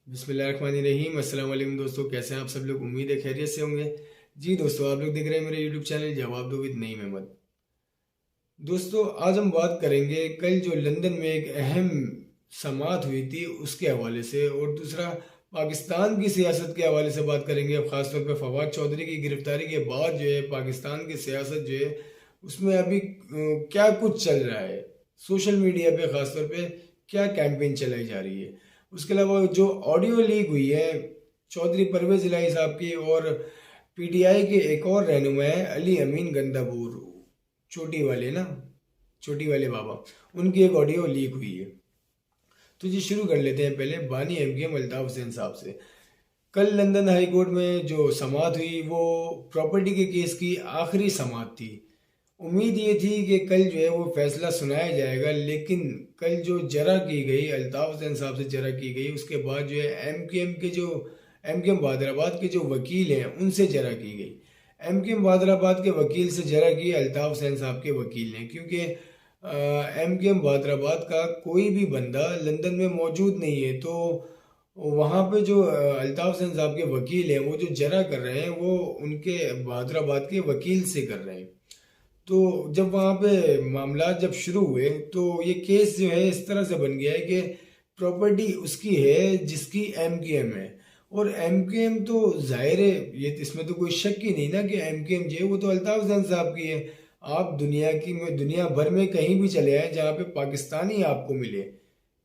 बिस्मिल्लाहिर्रहमानिर्रहीम। अस्सलाम वालेकुम दोस्तों, कैसे हैं आप सब लोग। उम्मीद है खैरियत से होंगे। जी दोस्तों, आप लोग देख रहे हैं मेरे यूट्यूब चैनल जवाब दो विद नईम अहमद। दोस्तों, आज हम बात करेंगे कल जो लंदन में एक अहम समात हुई थी उसके हवाले से, और दूसरा पाकिस्तान की सियासत के हवाले से बात करेंगे। ख़ासतौर पर फवाद चौधरी की गिरफ्तारी के बाद जो है पाकिस्तान की सियासत जो है उसमें अभी क्या कुछ चल रहा है, सोशल मीडिया पे ख़ासतौर पे क्या कैंपेन चलाई जा रही है। उसके अलावा जो ऑडियो लीक हुई है चौधरी परवेज इलाही साहब की, और पीटीआई के एक और रहनुमा है अली अमीन गंदापुर, चोटी वाले ना, चोटी वाले बाबा, उनकी एक ऑडियो लीक हुई है। तो जी शुरू कर लेते हैं पहले बानी एमकेएम अल्ताफ हुसैन साहब से। कल लंदन हाई कोर्ट में जो समाअत हुई वो प्रॉपर्टी के केस की आखिरी समाअत थी। उम्मीद ये थी कि कल जो है वो फैसला सुनाया जाएगा, लेकिन कल जो जरा की गई अल्ताफ हुसैन साहब से जरा की गई, उसके बाद जो है एमकेएम के जो एमकेएम बहादराबाद के जो वकील हैं उनसे जरा की गई। एमकेएम बहादराबाद के वकील से जरा की अल्ताफ हुसैन साहब के वकील ने, क्योंकि एमकेएम बहादराबाद का कोई भी बंदा लंदन में मौजूद नहीं है। तो वहाँ पे जो अल्ताफ हुसैन साहब के वकील हैं वो जो जरा कर रहे हैं वो उनके बहादराबाद के वकील से कर रहे हैं। तो जब वहाँ पे मामला जब शुरू हुए तो ये केस जो है इस तरह से बन गया है कि प्रॉपर्टी उसकी है जिसकी एमकेएम है, और एमकेएम तो जाहिर है, ये इसमें तो कोई शक ही नहीं ना कि एमकेएम जो है वो तो अल्ताफ हुसैन साहब की है। आप दुनिया की में दुनिया भर में कहीं भी चले आए जहाँ पे पाकिस्तानी आपको मिले,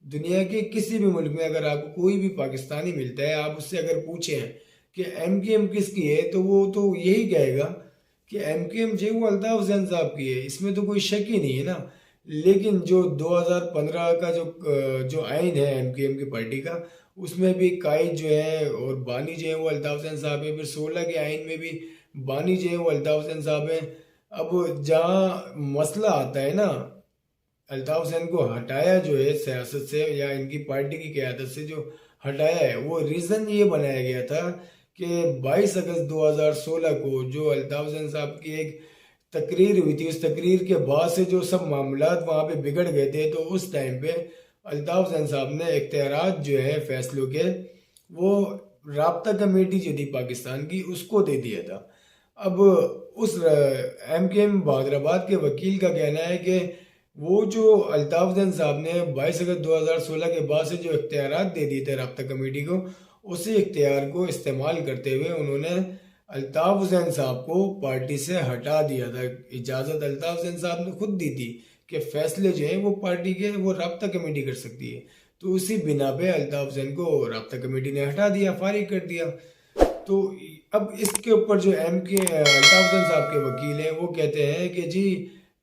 दुनिया के किसी भी मुल्क में अगर आपको कोई भी पाकिस्तानी मिलता है, आप उससे अगर पूछें कि एमकेएम किसकी है तो वो तो यही कहेगा कि एमकेएम जो है वो अल्ताफ हुसैन साहब की है, इसमें तो कोई शक ही नहीं है ना। लेकिन जो 2015 का जो आइन है एमकेएम की पार्टी का, उसमें भी कायद जो है और बानी जो है वो अल्ताफ हुसैन साहब है। फिर 16 के आइन में भी बानी जो है वो अल्ताफ हुसैन साहब है। अब जहाँ मसला आता है ना, अल्ताफ हुसैन को हटाया जो है सियासत से या इनकी पार्टी की क़यादत से जो हटाया है, वो रीज़न ये बनाया गया था कि 22 अगस्त 2016 को जो अल्ताफ हुसैन साहब की एक तकरीर हुई थी, उस तकरीर के बाद से जो सब मामलात वहाँ पे बिगड़ गए थे, तो उस टाइम पे अल्ताफ हुसैन साहब ने इख्तियारात जो है फैसलों के, वो राब्ता कमेटी जो थी पाकिस्तान की उसको दे दिया था। अब उस एमकेएम बहादराबाद के वकील का कहना है कि वो जो अल्ताफ हुसैन साहब ने 22 अगस्त 2016 के बाद से जो इख्तियारात दे दिए थे राब्ता कमेटी को, उसी इख्तियार को इस्तेमाल करते हुए उन्होंने अल्ताफ हुसैन साहब को पार्टी से हटा दिया था। इजाज़त अल्ताफ हुसैन साहब ने खुद दी थी कि फैसले जो हैं वो पार्टी के वो राब्ता कमेटी कर सकती है। तो उसी बिना पे अल्ताफ हुसैन को राब्ता कमेटी ने हटा दिया, फारिग कर दिया। तो अब इसके ऊपर जो एम के अल्ताफ हुसैन साहब के वकील हैं वो कहते हैं कि जी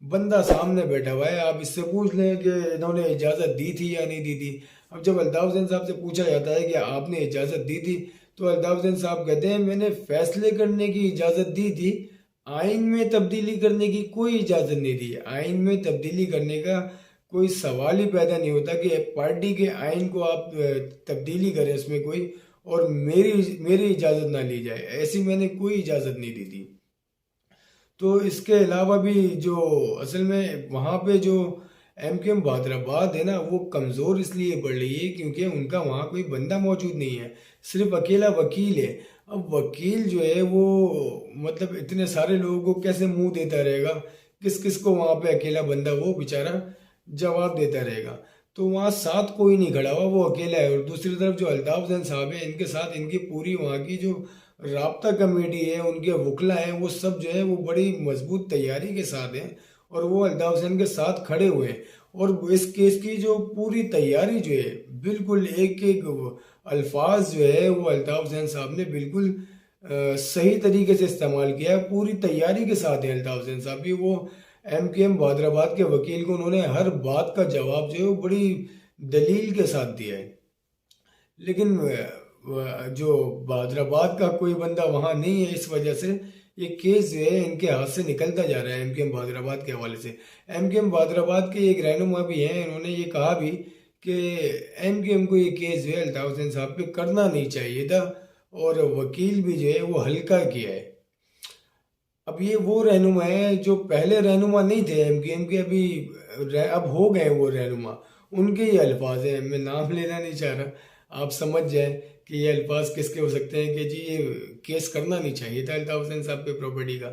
बंदा सामने बैठा हुआ है, आप इससे पूछ लें कि इन्होंने इजाज़त दी थी या नहीं दी थी। अब जब अल्ताफ हुसैन साहब से पूछा जाता है कि आपने इजाज़त दी थी, तो अल्ताफ हुसैन साहब कहते हैं मैंने फैसले करने की इजाज़त दी थी, आइन में तब्दीली करने की कोई इजाज़त नहीं दी। आइन में तब्दीली करने का कोई सवाल ही पैदा नहीं होता कि पार्टी के आइन को आप तब्दीली करें उसमें कोई, और मेरी मेरी इजाज़त ना ली जाए, ऐसी मैंने कोई इजाज़त नहीं दी थी। तो इसके अलावा भी जो असल में वहाँ पे जो एमकेएम बहादराबाद है ना, वो कमज़ोर इसलिए बढ़ रही है क्योंकि उनका वहाँ कोई बंदा मौजूद नहीं है, सिर्फ अकेला वकील है। अब वकील जो है वो मतलब इतने सारे लोगों को कैसे मुंह देता रहेगा, किस किस को वहाँ पे अकेला बंदा वो बेचारा जवाब देता रहेगा। तो वहाँ साथ कोई नहीं खड़ा हुआ, वो अकेला है। और दूसरी तरफ जो अल्ताफ हुसैन साहब है, इनके साथ इनकी पूरी वहाँ की जो राब्ता कमेटी है, उनके वकला हैं, वो सब जो है वो बड़ी मजबूत तैयारी के साथ हैं और वो अल्ताफ हुसैन के साथ खड़े हुए हैं। और इस केस की जो पूरी तैयारी जो है, बिल्कुल एक एक अल्फाज जो है वो अल्ताफ हुसैन साहब ने बिल्कुल सही तरीके से इस्तेमाल किया है। पूरी तैयारी के साथ है अल्ताफ हुसैन साहब भी। वो एमकेएम बहादराबाद के वकील को उन्होंने हर बात का जवाब जो है वो बड़ी दलील के साथ दिया है। लेकिन जो बहादराबाद का कोई बंदा वहाँ नहीं है, इस वजह से ये केस जो है इनके हाथ से निकलता जा रहा है एमकेएम बहादराबाद के हवाले से। एमकेएम बहादराबाद के एक रहनुमा भी हैं, इन्होंने ये कहा भी कि एमकेएम को ये केस जो है अल्ताफ हुसैन साहब पे करना नहीं चाहिए था, और वकील भी जो है वो हल्का किया है। अब ये वो रहनुमा है जो पहले रहनुमा नहीं थे एमकेएम के, अभी अब हो गए वो रहनुमा। उनके ही अल्फाज हैं, मैं नाम लेना नहीं चाह रहा। आप समझ जाए कि ये अल्फाज किसके हो सकते हैं कि जी ये केस करना नहीं चाहिए था अल्ताफ हुसैन साहब पे प्रॉपर्टी का।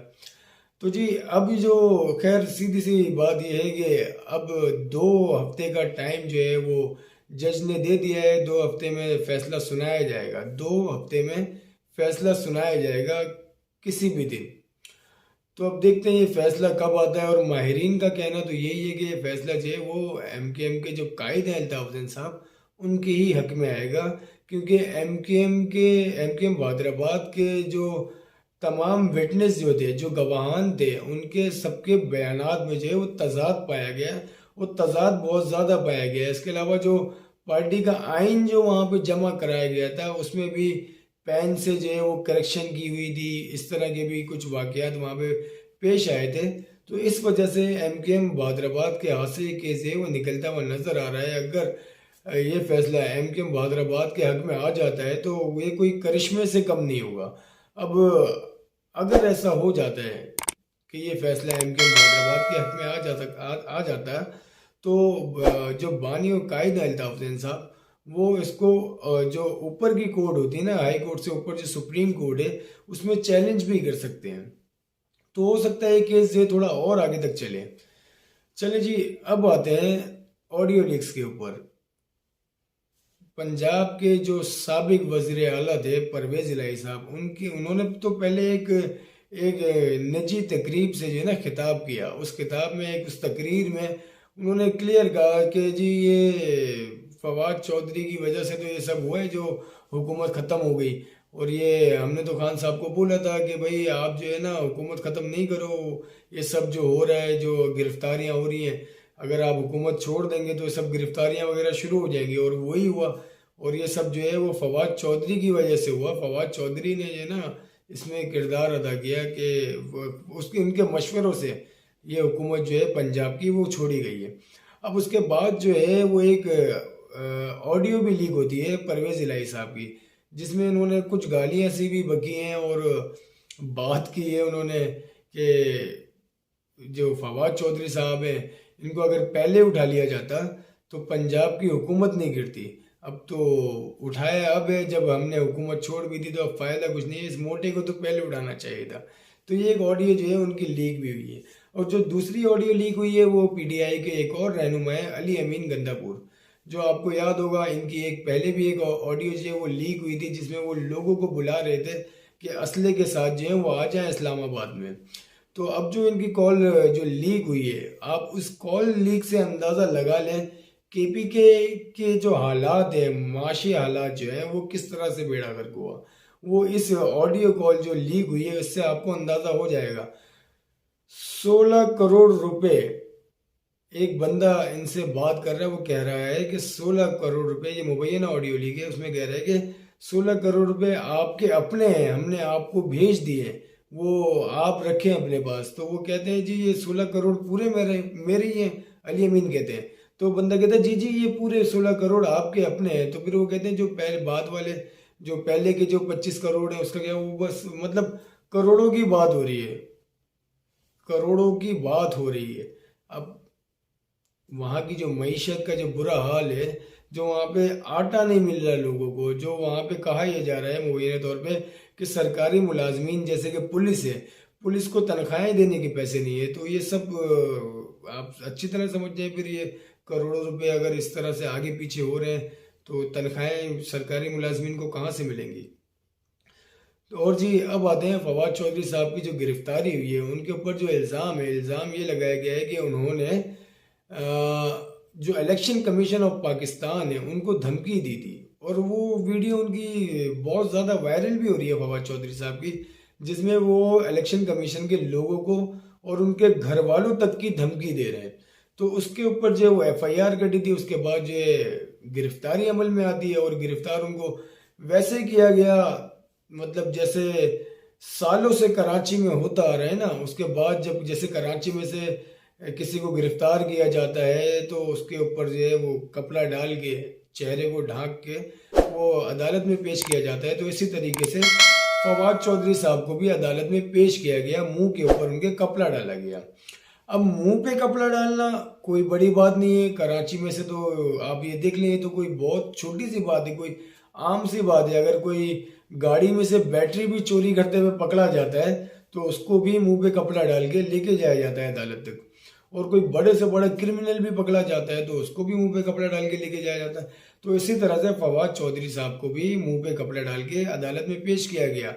तो जी अब जो खैर सीधी सी बात ये है कि अब 2 हफ्ते का टाइम जो है वो जज ने दे दिया है। 2 हफ्ते में फैसला सुनाया जाएगा। 2 हफ्ते में फैसला सुनाया जाएगा किसी भी दिन। तो अब देखते हैं ये फैसला कब आता है। और माहिरीन का कहना तो यही है कि ये फैसला जो है वो एमकेएम के जो कायद हैं अल्ताफ हुसैन साहब उनके ही हक में आएगा, क्योंकि एमकेएम हैदराबाद के जो तमाम विटनेस जो थे, जो गवाहान थे, उनके सबके बयानात में जो है वो तजाद पाया गया। वो तजाद बहुत ज़्यादा पाया गया है। इसके अलावा जो पार्टी का आइन जो वहाँ पे जमा कराया गया था उसमें भी पेन से जो है वो करेक्शन की हुई थी। इस तरह के भी कुछ वाकयात वहाँ पे पेश आए थे। तो इस वजह से एमकेएम हैदराबाद के हाथ से ये केस है वो निकलता हुआ नजर आ रहा है। अगर ये फैसला एमकेएम हैदराबाद के हक में आ जाता है तो ये कोई करिश्मे से कम नहीं होगा। अब अगर ऐसा हो जाता है कि ये फैसला एमकेएम हैदराबाद के हक में आ जाता है तो जो बानी और कायद है अल्ताफ हुसैन साहब वो इसको जो ऊपर की कोर्ट होती है ना, हाई कोर्ट से ऊपर जो सुप्रीम कोर्ट है, उसमें चैलेंज भी कर सकते हैं। तो हो सकता है केस जो थोड़ा और आगे तक चले। चले जी अब आते हैं ऑडियो लीक्स के ऊपर। पंजाब के जो साबिक वजीर आला थे परवेज इलाही साहब, उन्होंने तो पहले एक एक निजी तकरीब से जो है ना खिताब किया। उस खिताब में उस तकरीर में उन्होंने क्लियर कहा कि जी ये फवाद चौधरी की वजह से तो ये सब हुआ है, जो हुकूमत ख़त्म हो गई। और ये हमने तो खान साहब को बोला था कि भाई आप जो है ना हुकूमत ख़त्म नहीं करो, ये सब जो हो रहा है, जो गिरफ्तारियां हो रही हैं, अगर आप हुकूमत छोड़ देंगे तो ये सब गिरफ्तारियां वगैरह शुरू हो जाएंगी। और वही हुआ। और ये सब जो है वो फवाद चौधरी की वजह से हुआ। फवाद चौधरी ने जो है ना इसमें किरदार अदा किया कि उसके उनके मशवरों से ये हुकूमत जो है पंजाब की वो छोड़ी गई है। अब उसके बाद जो है वो एक ऑडियो भी लीक होती है परवेज इलाही साहब की, जिसमें उन्होंने कुछ गालियां सी भी बकी हैं और बात की है उन्होंने कि जो फवाद चौधरी साहब हैं इनको अगर पहले उठा लिया जाता तो पंजाब की हुकूमत नहीं गिरती। अब तो उठाया अब है, जब हमने हुकूमत छोड़ भी दी तो अब फ़ायदा कुछ नहीं है। इस मोटे को तो पहले उठाना चाहिए था। तो ये एक ऑडियो जो है उनकी लीक भी हुई है। और जो दूसरी ऑडियो लीक हुई है वो पीटीआई के एक और रहनुमा है अली अमीन गंदापुर। जो आपको याद होगा इनकी एक पहले भी एक ऑडियो जो है वो लीक हुई थी, जिसमें वो लोगों को बुला रहे थे कि असले के साथ जो है वो आ जाए इस्लामाबाद में। तो अब जो इनकी कॉल जो लीक हुई है, आप उस कॉल लीक से अंदाज़ा लगा लें केपीके के जो हालात है, माशी हालात जो है वो किस तरह से बेड़ा गर्क हुआ। वो इस ऑडियो कॉल जो लीक हुई है उससे आपको अंदाज़ा हो जाएगा। 16 करोड़ रुपए एक बंदा इनसे बात कर रहा है, वो कह रहा है कि 16 करोड़ रुपए, ये मुबैना ऑडियो लीक है, उसमें कह रहा है कि 16 करोड़ रुपए आपके अपने हैं, हमने आपको भेज दिए, वो आप रखें अपने पास। तो वो कहते हैं जी ये 16 करोड़ पूरे मेरे ही हैं, अली अमीन कहते हैं। तो बंदा कहता है जी जी ये पूरे 16 करोड़ आपके अपने हैं। तो फिर वो कहते हैं जो पहले बाद वाले जो पहले के जो 25 करोड़ है उसका क्या, वो बस मतलब करोड़ों की बात हो रही है, करोड़ों की बात हो रही है। अब वहाँ की जो मईशत का जो बुरा हाल है, जो वहाँ पे आटा नहीं मिल रहा है लोगों को, जो वहाँ पे कहा यह जा रहा है मुबैना तौर पे कि सरकारी मुलाजमीन जैसे कि पुलिस है, पुलिस को तनख्वाहें देने के पैसे नहीं है। तो ये सब आप अच्छी तरह समझ जाए। फिर ये करोड़ों रुपए अगर इस तरह से आगे पीछे हो रहे हैं तो तनख्वाहें सरकारी मुलाजमीन को कहाँ से मिलेंगी। तो और जी अब आते हैं फवाद चौधरी साहब की जो गिरफ्तारी हुई है, उनके ऊपर जो इल्ज़ाम है, इल्ज़ाम ये लगाया गया है कि उन्होंने जो इलेक्शन कमीशन ऑफ पाकिस्तान है उनको धमकी दी थी। और वो वीडियो उनकी बहुत ज़्यादा वायरल भी हो रही है फवाद चौधरी साहब की, जिसमें वो इलेक्शन कमीशन के लोगों को और उनके घर वालों तक की धमकी दे रहे हैं। तो उसके ऊपर जो वो एफआईआर कटी थी, उसके बाद जो गिरफ्तारी अमल में आती है। और गिरफ्तार उनको वैसे किया गया मतलब जैसे सालों से कराची में होता आ रहा है ना। उसके बाद जब जैसे कराची में से किसी को गिरफ्तार किया जाता है तो उसके ऊपर जो है वो कपड़ा डाल के चेहरे को ढांक के वो अदालत में पेश किया जाता है। तो इसी तरीके से फवाद चौधरी साहब को भी अदालत में पेश किया गया, मुंह के ऊपर उनके कपड़ा डाला गया। अब मुंह पे कपड़ा डालना कोई बड़ी बात नहीं है, कराची में से तो आप ये देख लें, तो कोई बहुत छोटी सी बात है, कोई आम सी बात है। अगर कोई गाड़ी में से बैटरी भी चोरी करते हुए पकड़ा जाता है तो उसको भी मुंह पे कपड़ा डाल के लेके जाया जाता है अदालत तक। और कोई बड़े से बड़ा क्रिमिनल भी पकड़ा जाता है तो उसको भी मुंह पे कपड़ा डाल के लेके जाया जाता है। तो इसी तरह से फवाद चौधरी साहब को भी मुंह पे कपड़ा डाल के अदालत में पेश किया गया।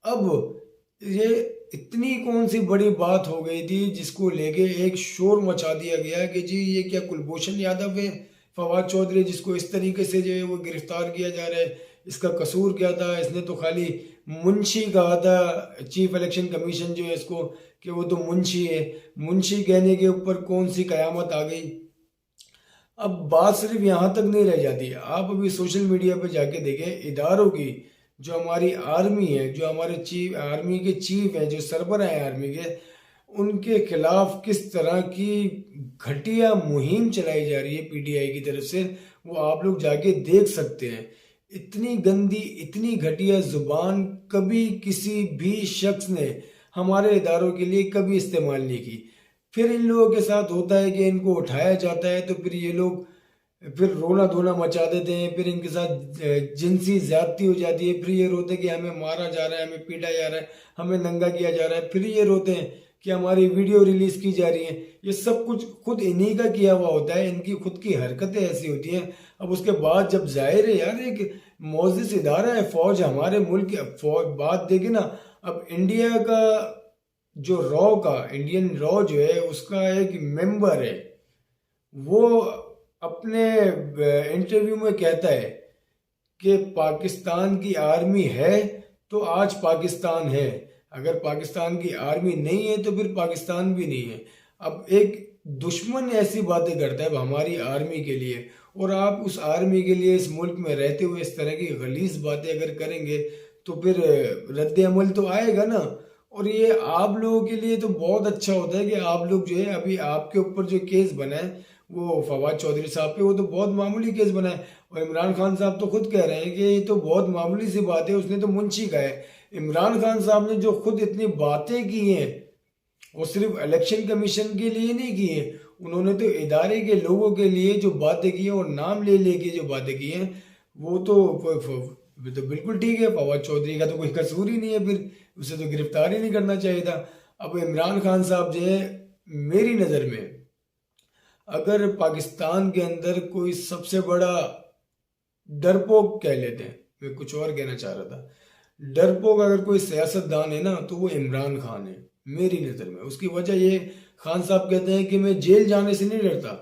अब ये इतनी कौन सी बड़ी बात हो गई थी जिसको लेके एक शोर मचा दिया गया कि जी ये क्या कुलभूषण यादव है फवाद चौधरी जिसको इस तरीके से जो है वो गिरफ्तार किया जा रहा है, इसका कसूर क्या था? इसने तो खाली मुंशी कहा था, चीफ इलेक्शन कमीशन जो है इसको, कि वो तो मुंशी है। मुंशी कहने के ऊपर कौन सी कयामत आ गई? अब बात सिर्फ यहाँ तक नहीं रह जाती, आप अभी सोशल मीडिया पे जाके देखें इदारों की, जो हमारी आर्मी है, जो हमारे चीफ आर्मी के चीफ हैं, जो सरबराह हैं आर्मी के, उनके खिलाफ किस तरह की घटिया मुहिम चलाई जा रही है पीटीआई की तरफ से, वो आप लोग जाके देख सकते हैं। इतनी गंदी, इतनी घटिया जुबान कभी किसी भी शख्स ने हमारे इदारों के लिए कभी इस्तेमाल नहीं की। फिर इन लोगों के साथ होता है कि इनको उठाया जाता है तो फिर ये लोग फिर रोना धोना मचा देते हैं, फिर इनके साथ जिनसी ज्यादती हो जाती है, फिर ये रोते हैं कि हमें मारा जा रहा है, हमें पीटा जा रहा है, हमें नंगा किया जा रहा है, फिर ये रोते हैं कि हमारी वीडियो रिलीज की जा रही है। ये सब कुछ खुद इन्हीं का किया हुआ होता है, इनकी खुद की हरकतें ऐसी होती हैं। अब उसके बाद जब जाहिर है यार एक मोअज़्ज़िज़ इदारा है फौज, हमारे मुल्क की फौज, बात देखे ना, अब इंडिया का जो रॉ का, इंडियन रॉ जो है उसका एक मेंबर है, वो अपने इंटरव्यू में कहता है कि पाकिस्तान की आर्मी है तो आज पाकिस्तान है, अगर पाकिस्तान की आर्मी नहीं है तो फिर पाकिस्तान भी नहीं है। अब एक दुश्मन ऐसी बातें करता है हमारी आर्मी के लिए, और आप उस आर्मी के लिए इस मुल्क में रहते हुए इस तरह की गलीज बातें अगर करेंगे तो फिर रद्द अमल तो आएगा ना। और ये आप लोगों के लिए तो बहुत अच्छा होता है कि आप लोग जो है, अभी आपके ऊपर जो केस बना है वो फवाद चौधरी साहब पे, वो तो बहुत मामूली केस बना है, और इमरान खान साहब तो खुद कह रहे हैं कि ये तो बहुत मामूली सी बात है, उसने तो मुंशी का है। इमरान खान साहब ने जो खुद इतनी बातें की हैं वो सिर्फ इलेक्शन कमीशन के लिए नहीं की है, उन्होंने तो इदारे के लोगों के लिए जो बातें की हैं और नाम ले लेके जो बातें की हैं वो तो बिल्कुल ठीक है। फवाद चौधरी का तो कोई कसूर ही नहीं है, फिर उसे तो गिरफ्तार ही नहीं करना चाहिए था। अब इमरान खान साहब जो है, मेरी नज़र में अगर पाकिस्तान के अंदर कोई सबसे बड़ा डरपोक कह लेते हैं, मैं कुछ और कहना चाह रहा था, डरपोक अगर कोई सियासतदान है ना तो वो इमरान खान है मेरी नज़र में। उसकी वजह ये, खान साहब कहते हैं कि मैं जेल जाने से नहीं डरता,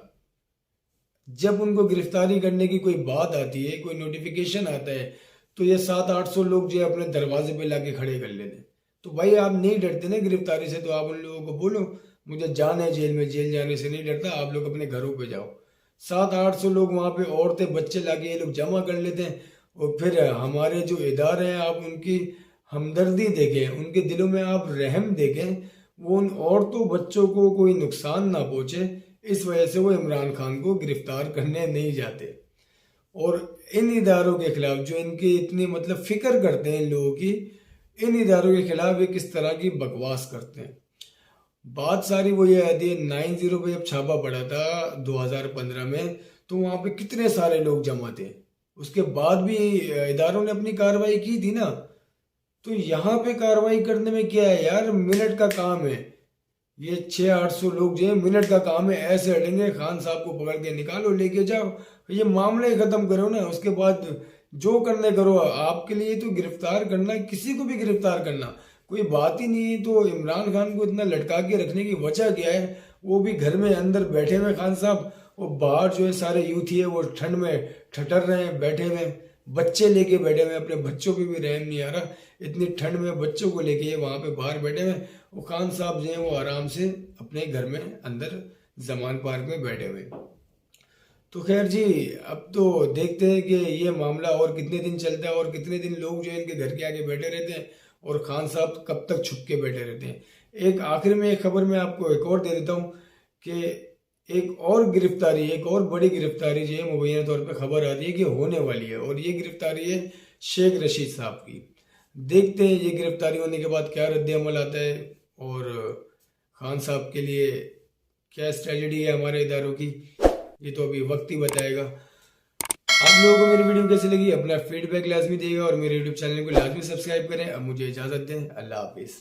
जब उनको गिरफ्तारी करने की कोई बात आती है, कोई नोटिफिकेशन आता है, तो ये 700-800 लोग जो है अपने दरवाजे पे लाके खड़े कर लेते हैं। तो भाई आप नहीं डरते ना गिरफ्तारी से, तो आप उन लोगों को बोलो मुझे जाना है जेल में, जेल जाने से नहीं डरता, आप लोग अपने घरों पे जाओ। 700-800 लोग वहाँ पे औरतें बच्चे लाके ये लोग जमा कर लेते हैं। और फिर हमारे जो इदारे हैं, आप उनकी हमदर्दी देखें, उनके दिलों में आप रहम देखें, वो उन औरतों बच्चों को कोई नुकसान ना पहुँचे, इस वजह से वो इमरान खान को गिरफ्तार करने नहीं जाते। और इन इदारों के खिलाफ जो इनकी इतनी मतलब फिक्र करते हैं इन लोगों की, इन इदारों के खिलाफ ये किस तरह की बकवास करते हैं। बात सारी वो ये आती है, 90 पे जब छापा पड़ा था 2015 में, तो वहाँ पे कितने सारे लोग जमा थे, उसके बाद भी इदारों ने अपनी कार्रवाई की थी ना। तो यहाँ पे कार्रवाई करने में क्या है यार, मिनट का काम है। ये 600-800 लोग जो है मिनट का काम है, ऐसे हटेंगे, खान साहब को पकड़ के निकालो, लेके जाओ, ये मामले ही खत्म करो ना, उसके बाद जो करने करो। आपके लिए तो गिरफ्तार करना, किसी को भी गिरफ्तार करना कोई बात ही नहीं है। तो इमरान खान को इतना लटका के रखने की वजह क्या है? वो भी घर में अंदर बैठे हुए खान साहब, वो बाहर जो है सारे यूथ है वो ठंड में ठटर रहे हैं, बैठे हुए बच्चे लेके बैठे हुए, अपने बच्चों पे भी रहम नहीं आ रहा, इतनी ठंड में बच्चों को लेके वहां पे बाहर बैठे हुए। वो खान साहब जो है वो आराम से अपने घर में अंदर जमान पार्क में बैठे हुए। तो खैर जी, अब तो देखते हैं कि ये मामला और कितने दिन चलता है और कितने दिन लोग जो है इनके घर के आगे बैठे रहते हैं और खान साहब कब तक छुप के बैठे रहते हैं। एक आखिर में एक खबर मैं आपको एक और दे देता हूँ कि एक और गिरफ्तारी, एक और बड़ी गिरफ्तारी जो है मुबैना तौर पे खबर आ रही है कि होने वाली है, और ये गिरफ्तारी है शेख रशीद साहब की। देखते हैं ये गिरफ्तारी होने के बाद क्या रद्द अमल आता है। और खान साहब के लिए क्या स्ट्रेटजी है हमारे इदारों की, ये तो अभी वक्त ही बताएगा। आप लोगों को मेरी वीडियो कैसी लगी अपना फीडबैक लाजमी देगा और मेरे यूट्यूब चैनल को लाजमी सब्सक्राइब करें। अब मुझे इजाज़त दें, अल्लाह हाफिज़।